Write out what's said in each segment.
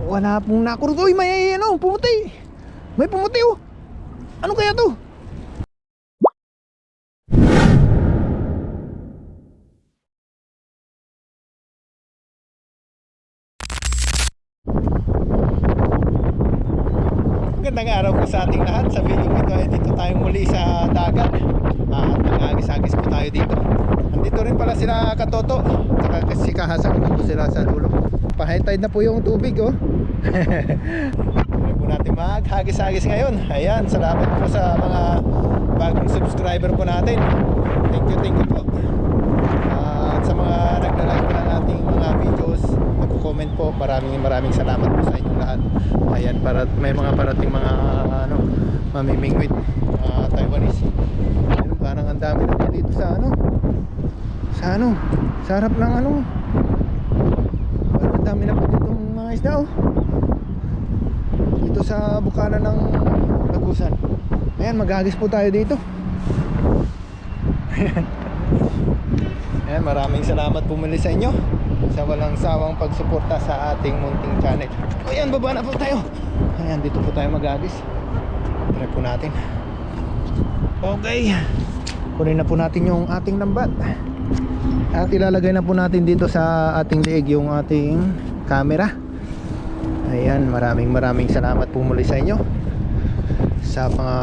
Wala pong nakurot. Uy, may ano, pumuti. May pumuti oh. Ano kaya to? Magandang araw po sa ating lahat. Sa video ito ay dito tayo muli sa dagat. At nag-agis-agis po tayo dito. Andito rin pala sila Katoto. Saka si Kahasang po sila sa dulo. Pa-high tide na po yung tubig oh. Pwede po natin mag-hagis-hagis ngayon. Ayan, salamat po sa mga bagong subscriber po natin. Thank you po. At sa mga nagla-like po ng ating mga videos, nagko-comment po, maraming salamat po sa inyong lahat. Ayan, para may mga parating mga ano, mamimingwit, Taiwanese. Ayun, parang ang dami na dito sa sa harap ng ano. Parang ang dami na po dito mga isda oh. Dito sa bukana ng Lagusan. Ayan, maghagis po tayo dito. Ayan, maraming salamat po muli sa inyo sa walang sawang pagsuporta sa ating munting channel. Ayan, baba na po tayo. Ayan, dito po tayo maghagis. Try po natin. Okay, kunin na po natin yung ating lambat. At ilalagay na po natin dito sa ating leeg yung ating camera. Ayan, maraming salamat po muli sa inyo sa mga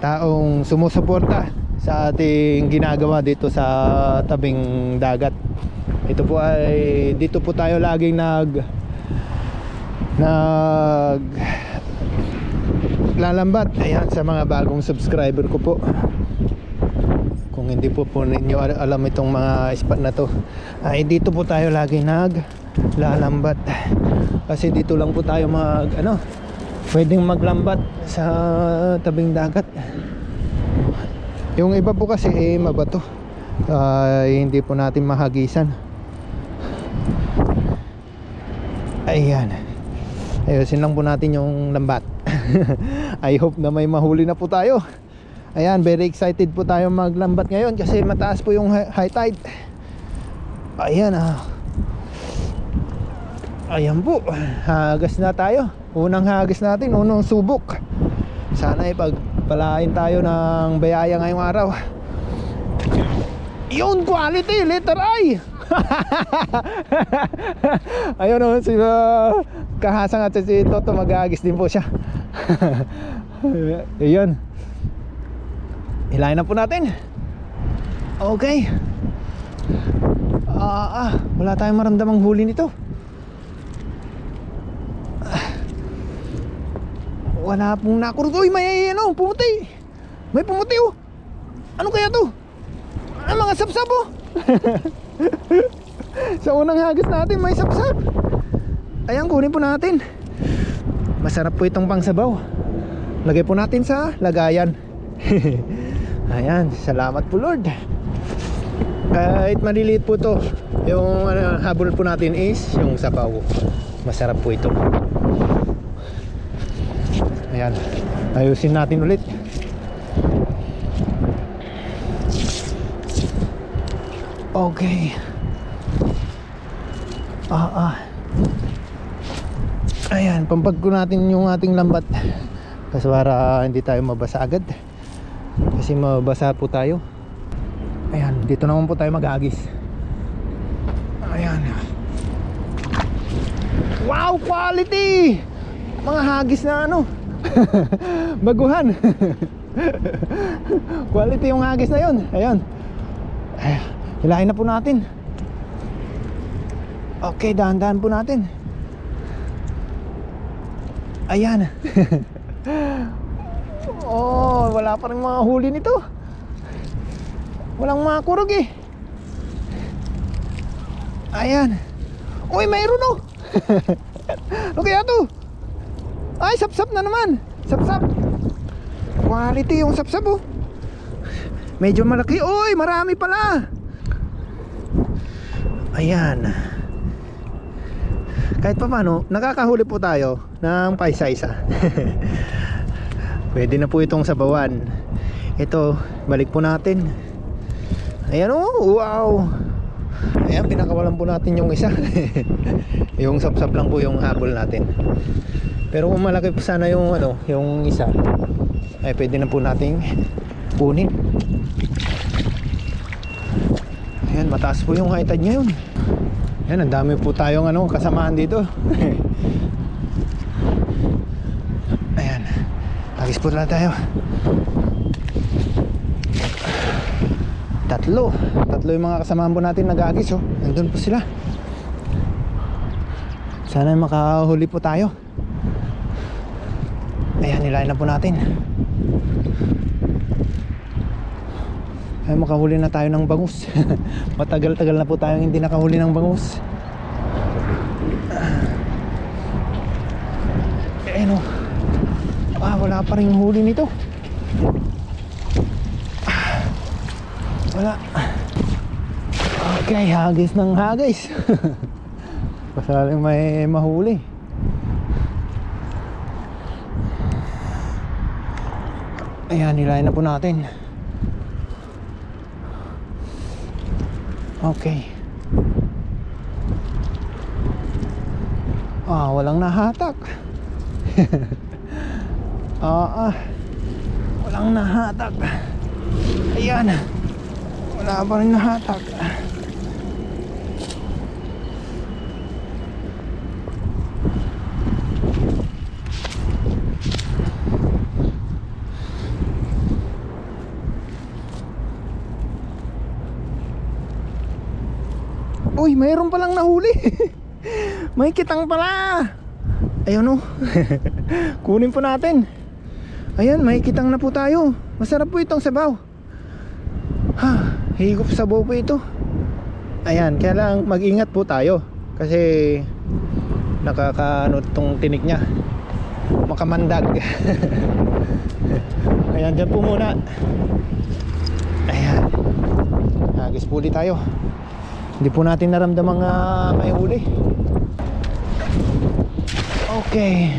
taong sumusuporta sa ating ginagawa dito sa tabing dagat. Ito po ay dito po tayo laging lalambat. Ayan, sa mga bagong subscriber ko po. Kung hindi po ninyo alam itong mga spot na to, ay dito po tayo laging naglalambat. Kasi dito lang po tayo pwedeng maglambat sa tabing dagat. Yung iba po kasi mabato, hindi po natin mahagisan. Ayan, ayusin lang po natin yung lambat. I hope na may mahuli na po tayo. Ayan, very excited po tayo maglambat ngayon kasi mataas po yung high tide. Ayan ayan po, hagas na tayo. Unang hagas natin, unang subok. Sana pagpalain tayo ng bayaya ngayong araw. Yun, quality, letter I. Ayun o, si Kahasang at si Toto maghagis din po siya. Ayun, hilahin na po natin. Okay. Wala tayong maramdamang huli nito. Wala pong nakurot. Uy, may ano, pumuti. May pumuti oh. Ano kaya to? Mga sapsap oh. Sa unang hagis natin may sapsap. Ayan, kunin po natin. Masarap po itong pangsabaw. Lagay po natin sa lagayan. Ayan, salamat po Lord. Kahit maliliit po to, yung habol po natin is yung sabaw. Masarap po ito. Ayan, ayusin natin ulit. Okay. Ayan, pampag ko natin yung ating lambat kasi para hindi tayo mabasa agad. Kasi mabasa po tayo. Ayan, dito naman po tayo mag-agis. Ayan. Wow, quality! Mga hagis na ano. Baguhan. Quality yung hagis na yun. Ayan. Hilahin na po natin. Okay, dahan-dahan po natin. Ayan. Oh, wala pa rin mga huli nito. Walang makurog eh. Ayan. Uy, mayroon oh. Ano kaya to? Ay, sapsap na naman. Sapsap. Quality yung sapsap oh. Medyo malaki. Uy, marami pala. Ayan. Kahit pa paano, nakakahuli po tayo ng paisa-isa. Pwede na po itong sabawan. Ito, balik po natin. Ayan oh, wow. Ayan, pinakawalan po natin yung isa. Yung sapsap lang po yung habol natin. Pero kung malaki pa sana yung ano, yung isa, ay pwede na po nating kunin. Ayan, mataas po yung high tide ngayon. Ayan, ang dami po tayong ano, kasamaan dito. Ayan, agis po lang tayo. Tatlo yung mga kasamahan po natin nag-agis, oh. Nandun po sila. Sana makahuli po tayo. Ayan, nilayan na po natin. Ay, makahuli na tayo ng bangus. Matagal-tagal na po tayong hindi nakahuli ng bangus. Ayun, oh. Wala pa ring huli nito. Wala. Okay, hagis ng hagis. Pasaling may mahuli. Ayan, nilayan na po natin. Okay. Walang nahatak. Walang nahatak. Ayan. Wala pa rin nahatak. Uy, mayroon palang nahuli. May kitang pala. Ayun, oh. Kunin po natin. Ayan, may kitang na po tayo. Masarap po itong sabaw. Higop sabaw po ito. Ayan, kaya lang mag-ingat po tayo. Kasi nakakaano tong tinik niya. Makamandag. Ayan, dyan po muna. Ayan. Hagis po ulit tayo. Hindi po natin naramdaman mga may huli. Okay.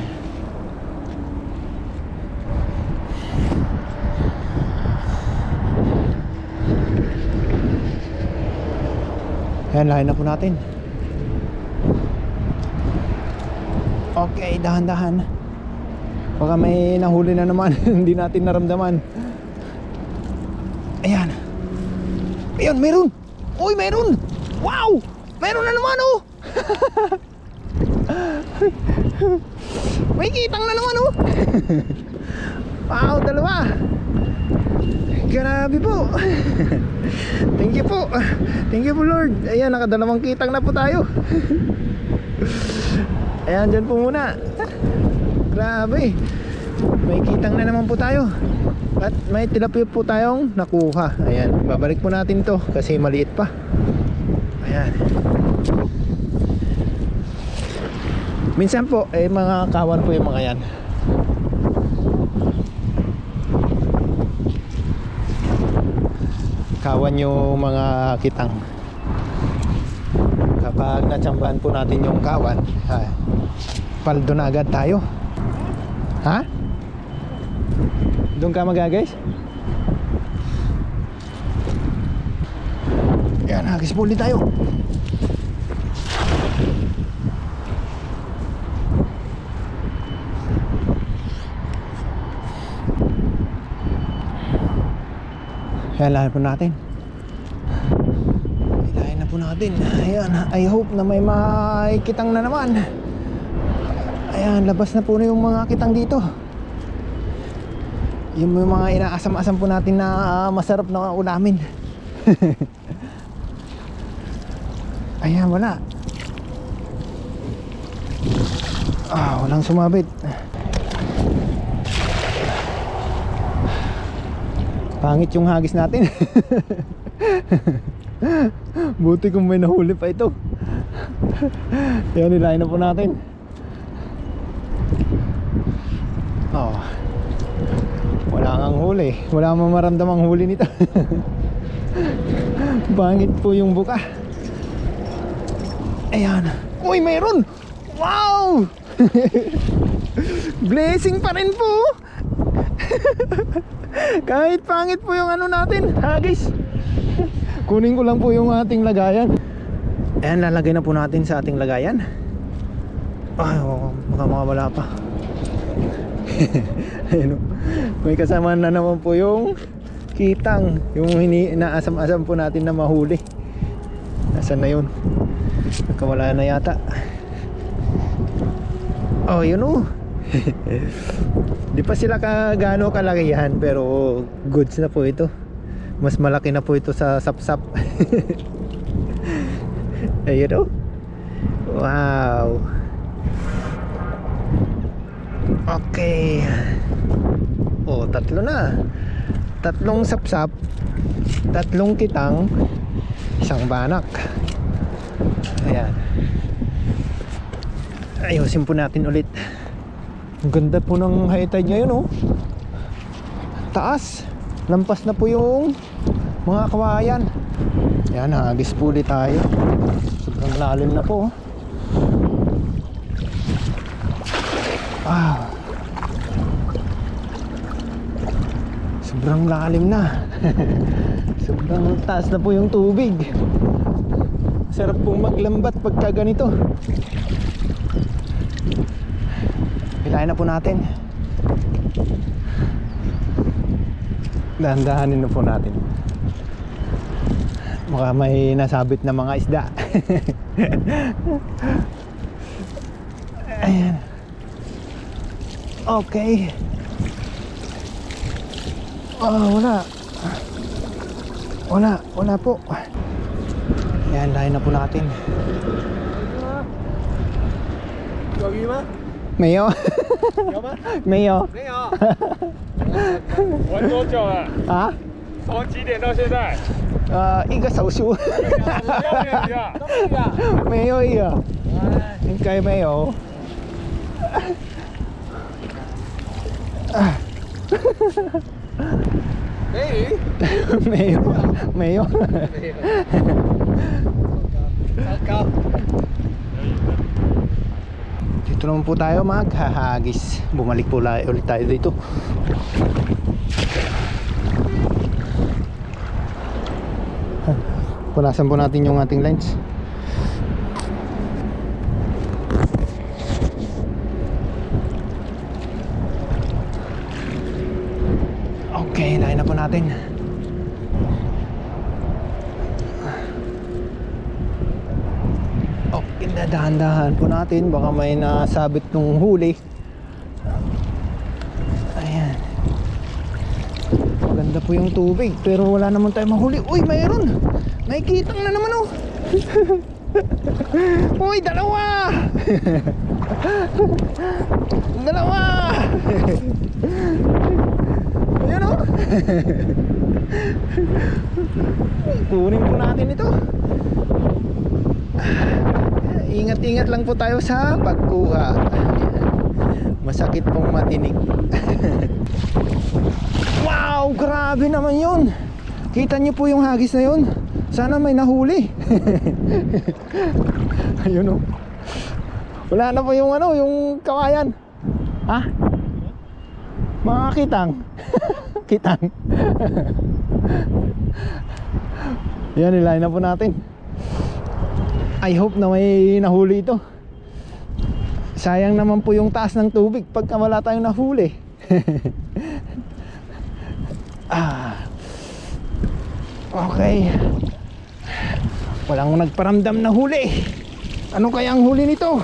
Ayan, lahin na po natin. Okay, dahan-dahan. Baka may nahuli na naman. Hindi natin naramdaman. Ayan. Ayan, meron. Uy, meron. Wow, meron na naman, oh. May kitang na naman, oh. Wow, dalawa. Grabe po. Thank you po. Thank you po, Lord. Ayan, nakadalawang kitang na po tayo. Ayan, dyan po muna. Grabe. May kitang na naman po tayo. At may tilapia po tayong nakuha. Ayan, babalik po natin to kasi maliit pa. Ayan. Minsan po, mga kawan po yung mga yan. Kawan yung mga kitang. Kapag natsambahan po natin yung kawan, paldo na agad tayo. Ha? Doon ka magagais? Yan, hagis po ulit tayo. Kailangan po natin. Kailangan na po natin. Ayan, I hope na may makitang na naman. Ayan, labas na po na yung mga kitang dito. Yung mga inaasam-asam po natin na masarap na ulamin. Ayan, wala. Walang sumabit. Pangit yung hagis natin. Buti kung may nahuli pa ito. Yan, nilayan na po natin. Wala kang huli. Wala mang maramdamang huli nito. Pangit po yung buka. Ayan. Uy, mayroon! Wow! Blessing pa rin po. Kahit pangit po yung ano natin, hagis. Kunin ko lang po yung ating lagayan. Ayan, lalagay na po natin sa ating lagayan. Ay, baka mawala pa. Ayun, may kasama na naman po yung kitang, yung inaasam-asam po natin na mahuli. Nasaan na yun? Nagkawala na yata. Oh, yun oh. Di pa sila gaano kalakihan, pero goods na po ito. Mas malaki na po ito sa sapsap. Ayun oh. Wow. Okay. Oh, tatlo na. Tatlong sapsap, tatlong kitang, isang banak. Ayan. Ayusin po natin ulit. Ang ganda po ng high tide ngayon oh. Taas. Lampas na po yung mga kawayan. Ayan, hagis po ulit tayo. Sobrang lalim na po. Wow. Sobrang lalim na. Sobrang taas na po yung tubig. Sarap pong maglambat pagka ganito. Hilahin na po natin. Dahan-dahanin na po natin. Baka may nasabit na mga isda. Ayan. Okay. Wala po. Ayan, lahin na po natin. Mayo. Mayo. 玩多久了？啊？从几点到现在？一个手术。没有一个，应该没有。没有，没有。Dito naman po tayo maghahagis. Bumalik po ulit tayo dito. Punasan po natin yung ating lens. Okay, lain na po natin. Okay, dahan-dahan po natin. Baka may nasabit nung huli. Ayan. Maganda po yung tubig, pero wala naman tayo mahuli. Uy, mayroon! May kitang na naman oh. Uy, dalawa. Dalawa. Ayan oh. Kunin po natin ito. Ingat-ingat lang po tayo sa pagkuha. Masakit pong matinik. Wow, grabe naman yun. Kita niyo po yung hagis na yun. Sana may nahuli. Ayun oh. Wala na po yung ano, yung kawayan. Ha? Mga kitang. Kitang. Yan, nilahin na po natin. I hope na may nahuli ito. Sayang naman po yung taas ng tubig pagka wala tayong nahuli. Okay. Walang nagparamdam na huli. Ano kaya ang huli nito?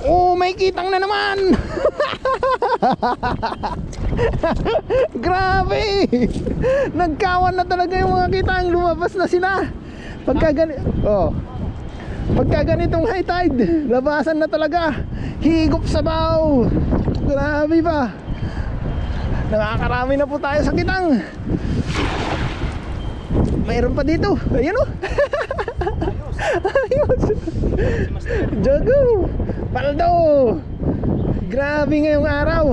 Oh, may kitang na naman. Grabe. Nagkawan na talaga yung mga kitang. Lumabas na sila. Pagka ganitong high tide, labasan na talaga. Higop sabaw. Grabe ba? Nakakarami na po tayo sa kitang. Mayroon pa dito. Ayun oh. Ayos. Jogo. Paldo. Grabe ngayong araw.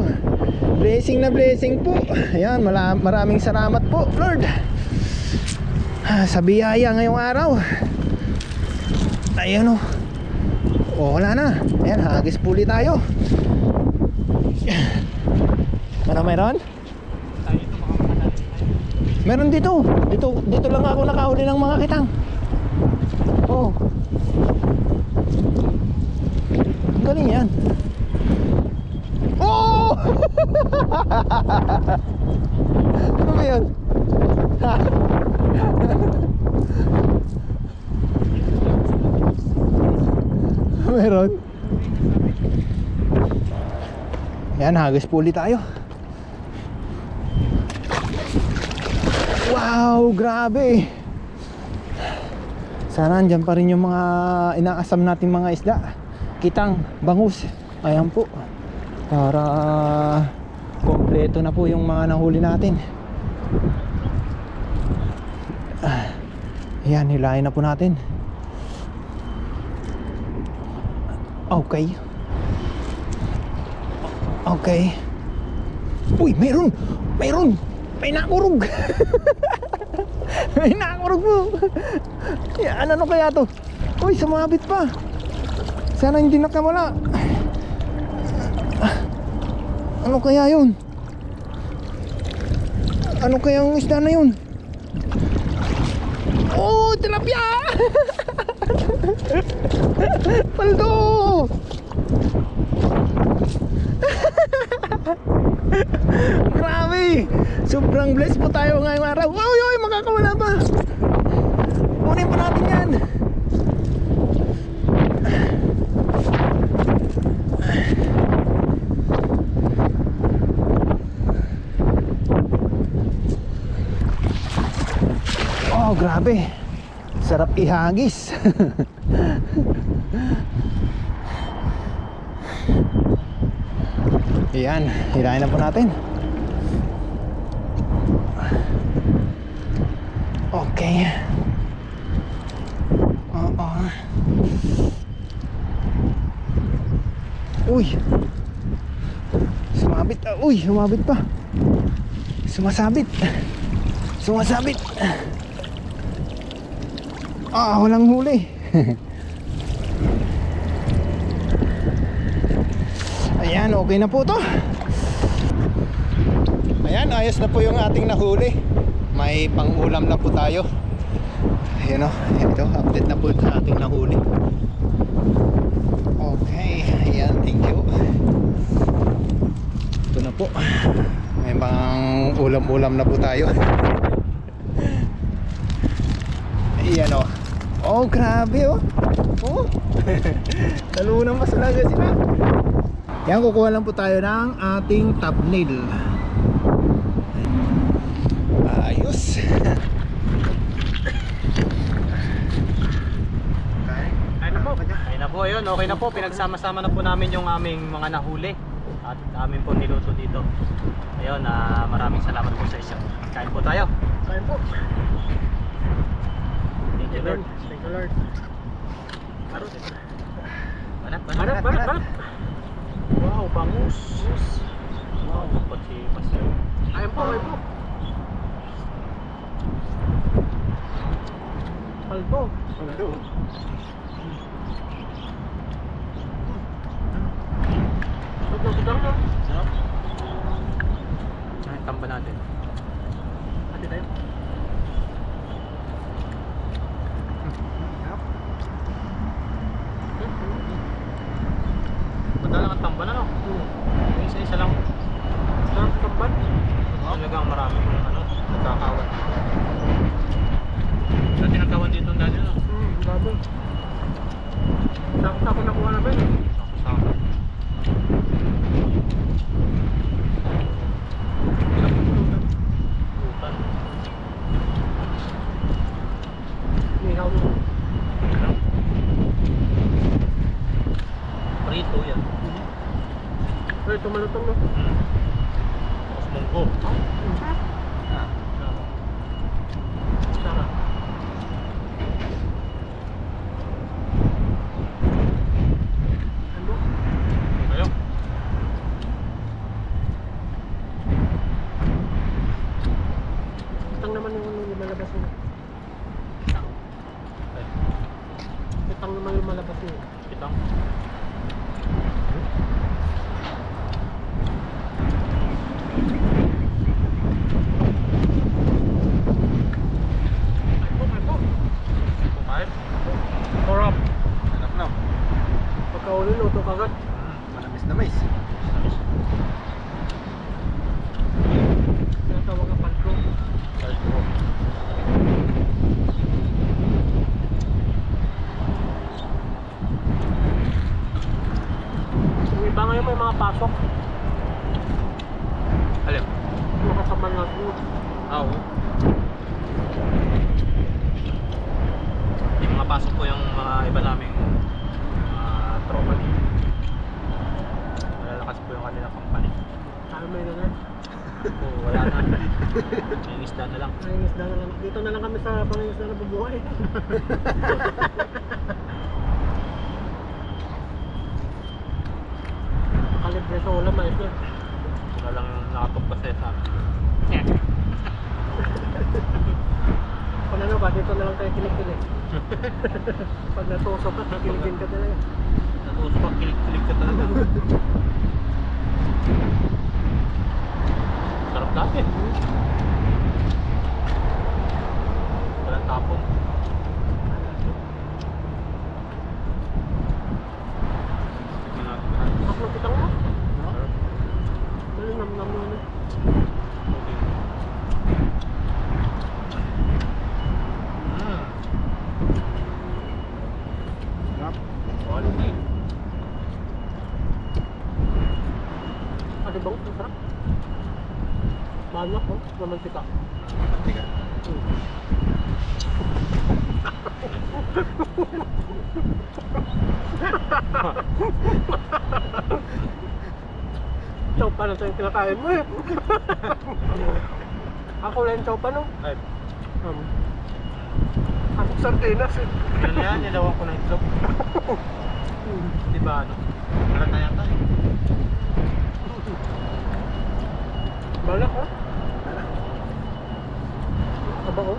Blessing na blessing po. Ayan, maraming salamat po, Lord. Sa biyaya ngayong araw. Ayun oh. Oh, wala na. Ayan, hagis puli tayo. Meron? Meron dito. Dito lang ako nakahuli ng mga kitang. Oh. Galing yan. Oh! Ano ba yun? Meron. Yan, hagis po ulit tayo. Wow, grabe. Sana andyan pa rin yung mga inaasam natin mga isda. Kitang, bangus. Ayan po. Para kompleto na po yung mga nahuli natin. Ayan, hilahin na po natin. Okay. Okay. Uy, meron! Meron! May nakurog! May nakurog po! Yan, ano kaya to? Uy, sumabit pa! Sana hindi nakamala. Ano kaya yun? Ano kaya ang isda na yun? Oh, tilapia! Paldo! Grabe! Sobrang blessed po tayo ngayong araw. Uy, uy, makakawala pa. Kunin pa natin yan. Oh, grabe. Sarap ihagis. Yan, hilahin na po natin. Okay. Oo. Uy. Sumabit. Uy, sumabit pa. Sumasabit. Sumasabit. Ah, walang huli. Ayan, okay na po to. Ayan, ayos na po yung ating nahuli. May pang-ulam na po tayo. Ayan o, ito, update na po sa ating nahuli. Okay, ayan, thank you. Ito na po. May pang-ulam-ulam na po tayo. Ayan o. Oh, grabe oh. Oh. Nalunan pa talaga sila. Yan, kukuha lang po tayo ng ating thumbnail. Ayos. Ayun na po, ayun, okay na po. Pinagsama-sama na po namin yung aming mga nahuli at amin po niluto dito. Ayun, maraming salamat po sa inyo. Kain po tayo. Kain po. Thank you, Lord. Thank you, Lord. Banat. Wow, bangus. Wow, kapot si Pastor. Ayun po, ayun po. Paldo. Paldo. Sarap. Ay, tamba natin. Hati tayo. Punta lang ang tamba na, no? Isa-isa lang. Sarap tamban. Talagang marami ano, nagkakawan. Dati nagkawan dito ang dati, no? Grabe. Sako-sako nakuha na ba yun? Sako-sako. Lutan. Nihaw mo. Prito yan. Ay, tumalutong na. Tapos munggo. Sarap. Ano? Ayaw. Itang naman yung lumalabas mo. Itang naman yung malabas mo. Pitang. na mais. Tinatawag ang palko. Salto. Yung iba ngayon may mga pasok. Alin? Yung kasama natin. Oo. Yung mga pasok po yung mga iba naming tropa dito. Malalakas po yung kanilang company. Tayo may na. Oo, wala na. Yung isda na lang. Ay, isda na lang. Dito na lang kami sa pangingisda na bubuhay. Kalibre sa ulam, ayos na. Wala lang yung nakatugpas sa amin. Kung ano ba, dito na lang tayo kilig-kilig. Pag natusok ka, kikiligin ka talaga. Natuso pa, kilig-kilig ka talaga. Sarap dati. Walang tapon. Tignan natin lahat. Mas magkitang mo. Sarap. Dali nam-nam mo na. Okay. Sarap. Quality. Ano bang sarap? Banyak oh, namantika. Tiga. Chow pa na yung kinakain mo eh. Ako lang chow pa no. Ay, Ako sardinas eh. yun yan, nilawan ko na itlog. Diba ano? Meron na yata eh. Balak oh. Aba oh.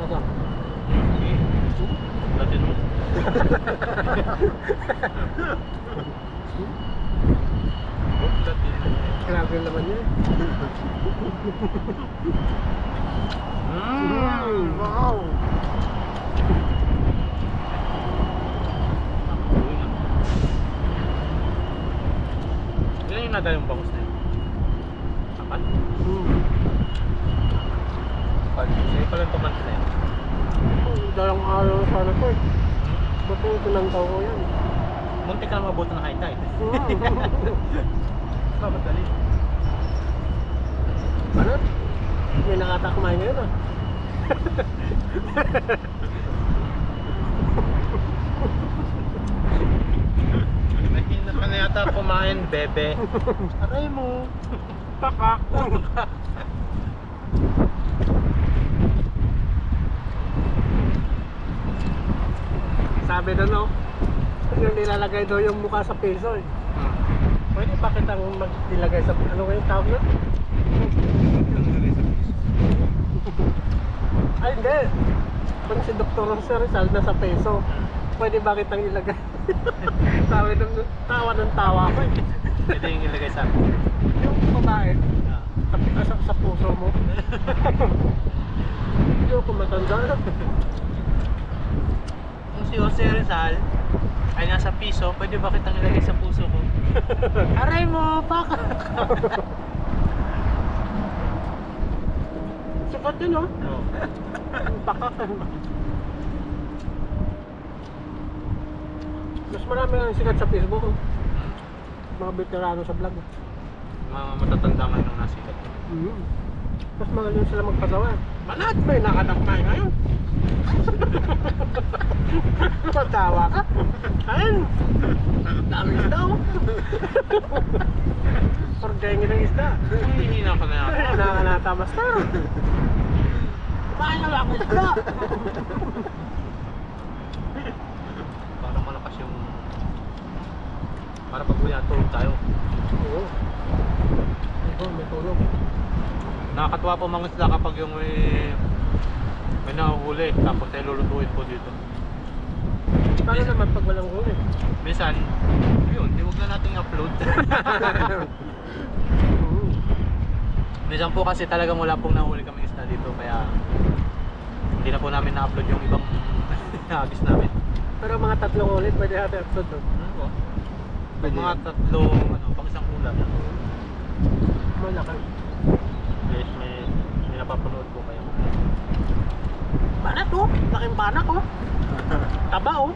Aba. Sige. Latin mo. Latin. Grabe naman yun. Wow. Ilan yung nadal yung bangus na yun? Apat? Sige pala yung tumanti na yun. Dalang araw sana ko eh. Ba't yung tinantaw ko yan? Munti ka na mabuto ng high tide. Dapat dali. Ano? May nakata kumain ngayon ah. Naghinat ka na yata kumain, bebe. Aray mo. Pakak. Sabi na no, yung nilalagay daw yung mukha sa piso eh. Pwede ba kitang maglagay sa, ano nga yung tawag na? Ay hindi. Kung si Dr. Jose Rizal nasa peso, pwede ba kitang ilagay? Sabi nung tawa ng tawa ko eh. Pwede yung ilagay sa akin. Yung babae, sa puso mo. Hindi ako matanda. Kung si Jose Rizal ay nasa piso, pwede ba kitang ilagay sa puso ko? Aray mo, baka. Sikat yun oh. Oo. Pakak. Mas marami ang sikat sa Facebook oh. Mga veterano sa vlog. Mga matatanda ngayon ang nasikat. Mas magaling sila magpasawa. Manat may nakanak na ngayon. Pagtawa ka. Ayun. Dami isda oh. Sorgengin ng isda. Hihina ka na yata. Nakanatamas na. Kumain na lang ako isda. Parang malakas yung... Para pag uwi tulog tayo. Oo. Oo, may tulog. Nakakatuwa po mga isla kapag yung may nahuhuli tapos ay lulutuin po dito. Paano naman pag walang huli? Minsan, yun, di wag na nating upload. Minsan po kasi talagang wala pong nahuli kami isla dito kaya hindi na po namin na-upload yung ibang hagis namin. Pero mga tatlong ulit pwede natin upload doon. Pwede Mga yan. tatlong, pang isang ulam. Malaki. Guys, may napapanood po kayo. Banat oh. Laking banak oh. Taba oh.